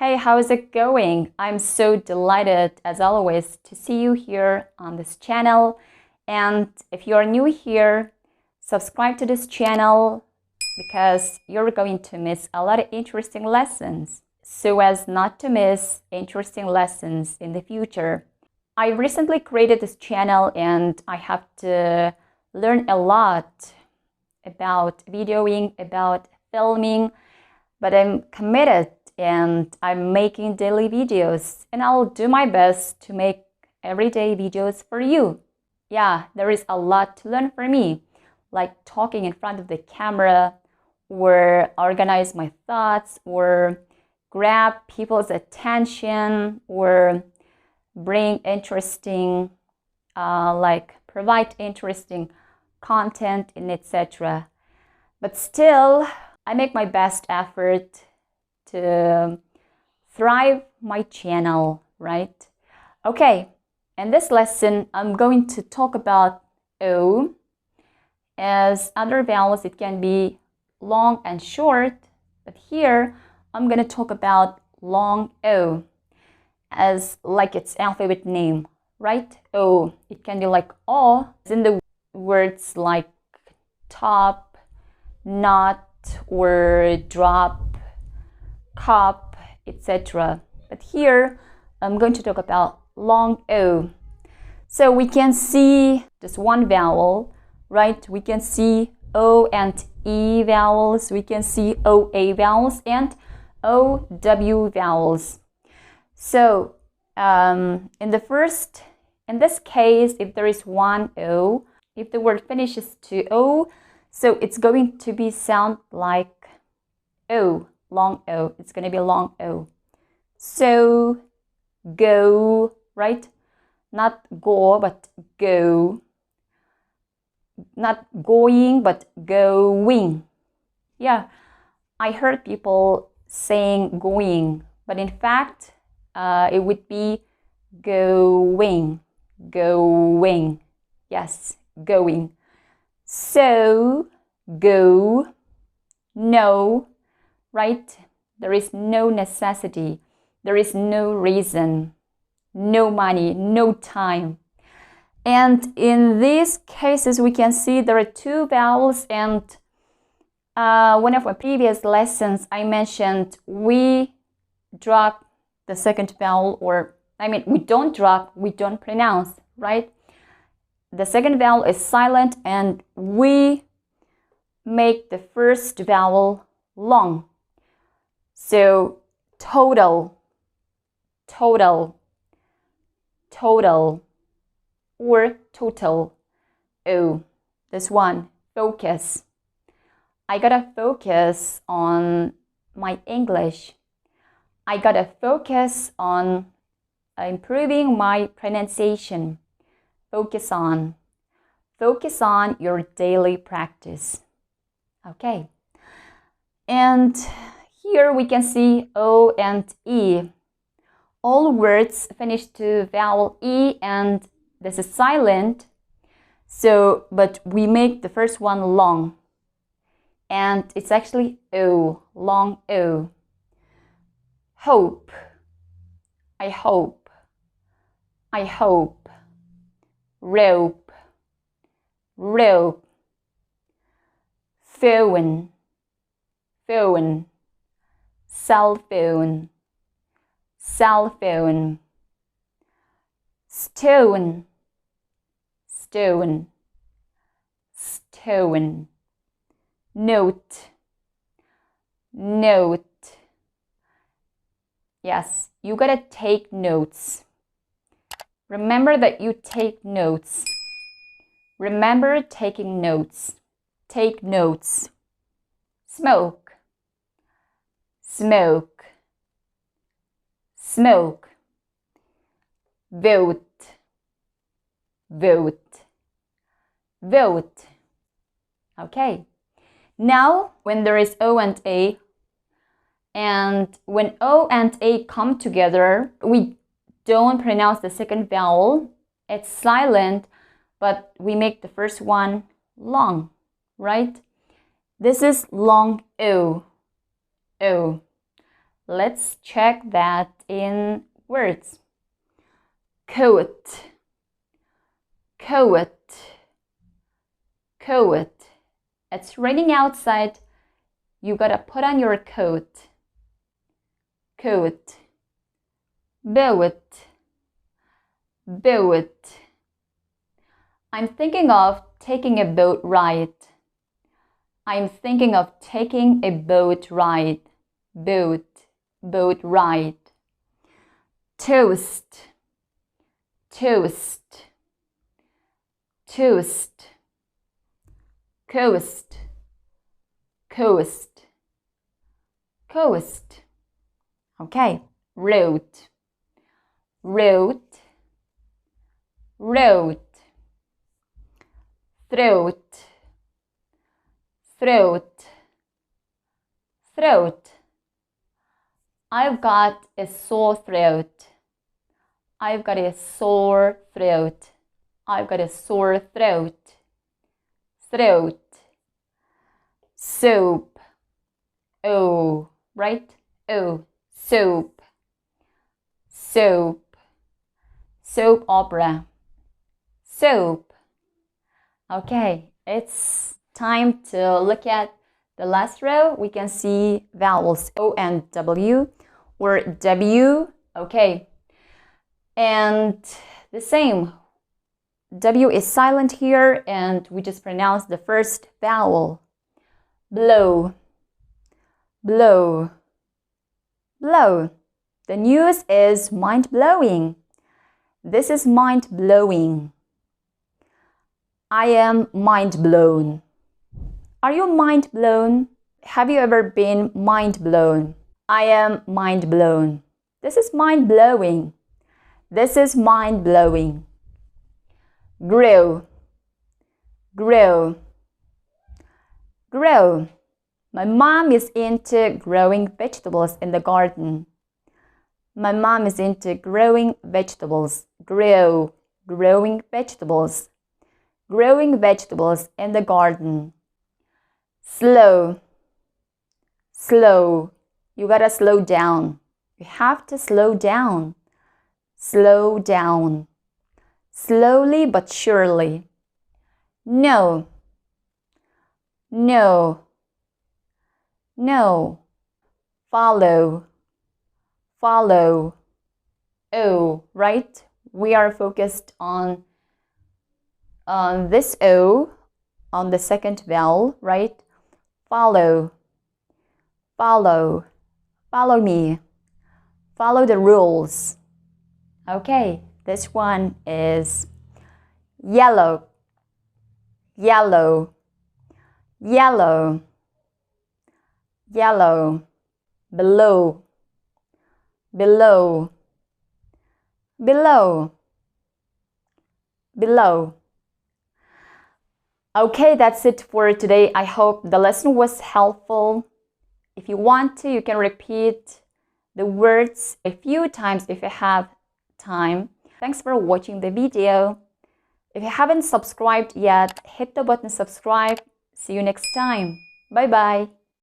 Hey, how's it going? I'm so delighted, as always, to see you here on this channel. And if you're new here, subscribe to this channel because you're going to miss a lot of interesting lessons, so as not to miss interesting lessons in the future. I recently created this channel and I have to learn a lot about videoing, about filming, but I'm committed and I'm making daily videos, and I'll do my best to make everyday videos for you. Yeah, there is a lot to learn for me, like talking in front of the camera, or organize my thoughts, or grab people's attention, or bring interesting, provide interesting content, and etc. But still, I make my best effort to thrive my channel, right? Okay, in this lesson, I'm going to talk about O. As other vowels, it can be long and short, but here I'm going to talk about long O, as like its alphabet name, right? O. It can be like O, as in the words like top, not, or drop, cup, etc. But here I'm going to talk about long O. So we can see just one vowel, right? We can see O and E vowels, we can see OA vowels, and OW vowels. So in this case, if there is one O, if the word finishes to O, so it's going to be sound like O, long O. It's going to be long O. So, go, right? Not go, but go. Not going, but going. Yeah, I heard people saying going, but in fact, it would be going, going. Yes, going. So, go, no, right? There is no necessity, there is no reason, no money, no time. And in these cases, we can see there are two vowels, and one of my previous lessons, I mentioned we drop the second vowel, we don't drop, we don't pronounce, right? The second vowel is silent, and we make the first vowel long. So total, total, total, or total. Oh, this one, focus. I gotta focus on my English. I gotta focus on improving my pronunciation. Focus on your daily practice. Okay. And here we can see O and E. All words finish to vowel E, and this is silent. So, but we make the first one long. And it's actually O, long O. Hope. I hope. I hope. Rope. Rope. Phone. Phone. Cell phone. Cell phone. Stone. Stone. Stone. Note. Note. Yes, you gotta take notes. Remember that you take notes. Remember taking notes. Take notes. Smoke. Smoke. Smoke. Vote. Vote. Vote. Okay. Now, when there is O and A, and when O and A come together, we don't pronounce the second vowel. It's silent, but we make the first one long, right? This is long O. O. Let's check that in words. Coat, coat, coat. It's raining outside. You gotta put on your coat. Coat. Boat, boat. I'm thinking of taking a boat ride. I'm thinking of taking a boat ride. Boat, boat ride. Toast, toast, toast. Coast, coast, coast. Okay, road, road, road. Throat, throat, throat. I've got a sore throat. I've got a sore throat. I've got a sore throat. Throat. Soap. Oh, right? Oh, soap. Soap. Soap opera. Soap. Okay, it's time to look at the last row. We can see vowels O and W or W. Okay, and the same. W is silent here and we just pronounce the first vowel. Blow, blow, blow. The news is mind-blowing. This is mind-blowing. I am mind-blown. Are you mind-blown? Have you ever been mind-blown? I am mind-blown. This is mind-blowing. This is mind-blowing. Grow, grow, grow. My mom is into growing vegetables in the garden. My mom is into growing vegetables. Grow, growing vegetables. Growing vegetables in the garden. Slow, slow. You gotta slow down. You have to slow down. Slow down. Slowly but surely. No, no, no. Follow, follow. O, right? We are focused on this O, on the second vowel, right? Follow, follow, follow me. Follow the rules. Okay, this one is yellow, yellow, yellow, yellow. Below, below, below, below. Okay, that's it for today. I hope the lesson was helpful. If you want to, you can repeat the words a few times if you have time. Thanks for watching the video. If you haven't subscribed yet, hit the button subscribe. See you next time. Bye-bye.